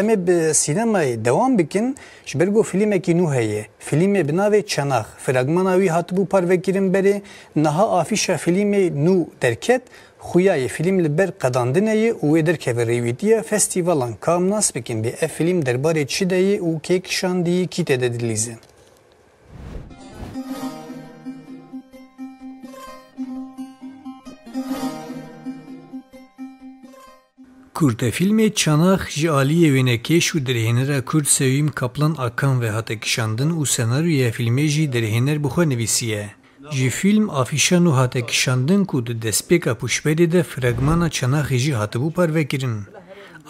ام به سینمای دوام بکن شبرگو فیلم کی نو هیه فیلم بناوی چناخ فرagmana وی هاتبو پروکرین بری نها آفیشا فیلم نو درکت خویای فیلم لبر قداندنه و درکه ریویدیه فستیوالان کام ناس بکن به فیلم درباره چی دهی و کیک شاندی کی تدلیزه Kurd filmê Çanax ji aliyê wênekêş û derhênera Kurd Sevîm Kaplan Akan ve hate kişandin û senaryoya filmê jî derhêner bi xwe nivîsiye. Ji fîlm afîşa nû hate kişandin ku di destpêka pûşberê de fragmana Çanaxê jî hatibû parvekirin.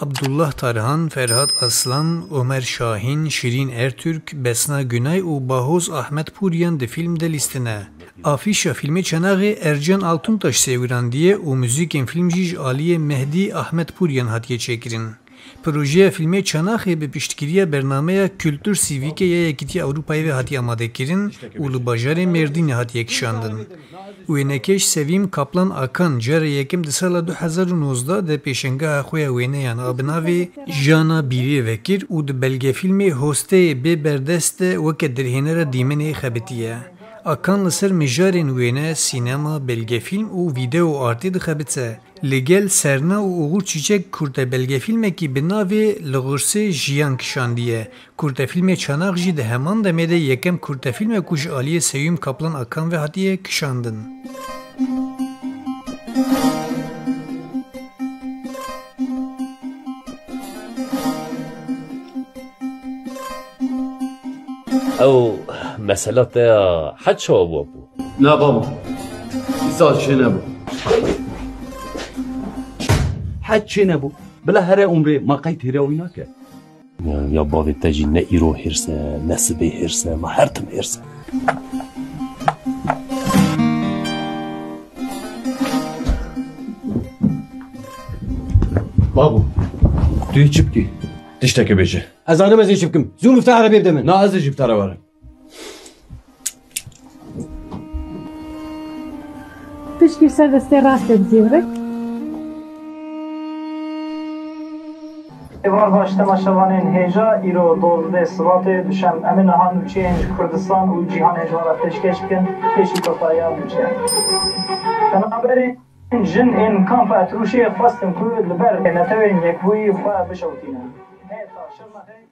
Abdullah Tarhan, Ferhat Aslan, Ömer Şahin, Şirin Ertürk, Besna Günay û Bahoz Ahmet Puriyan di film de lîstine. Afîşa filmê Çanaxê Ercan Altuntaş sêwirandiye û muzîkên film jî ji aliyê Mehdi Ahmet Puriyan hatiye çêkirin. Projeya filmê Çanaxê bi piştgiriya bernameya Kültür Sîvîkê ya Yekîtiya Ewropayê ve hatiye amadekirin û li bajarê Mêrdînê hatiye kişandin. Wênekêş Sevîm Kaplan Akan cara yekim di sala 2019 de pêşengeha xwe ya wêneyan a bi navê Jana Bîrê vekir û di belgefîlmê Hosteyê bê berdest de weke derhênera dîmenê xebitiye. Akan li ser mijarên wêne sînema, belgefîlm û vîdeo artî dixebite. Li gel Serna û Uğur Çîçek kurte belgefîlmekî bi navê Li Ğursê jiyan kişandiye. Kurtefîlmê Çanax jî di heman demê de yekem kurtefîlmek ku ji aliyê Sevîm Kaplan Akan ve hatiye kişandin. او مسئله تا حد شو ابو نه بابا ایسال چه نبو حد چه نبو بلا هر عمره ما قید هراوی نکه یا باوی تجی نه ایرو هرسه نه سبه هرسه ما هر تم هرسه بابو توی چیپ کی دشتکه بشه از آنم از این چیپ کم زوم افتح عربی بدمن نه از جیب تره وارم تشكي سردستي راسك بزيورك Evar baş temaşavanên hêja îro dozde Sivatê dişem em ê niha nûçeyên ji Kurdistan û cîhanê ji wan pêşkêş bikin pêşî kotaya nûçe. Penaberê jin ên kampa Etrûşê xwestin ku li ber netewên yekbûyî xwe bişewtîne. Hê ta şirna hey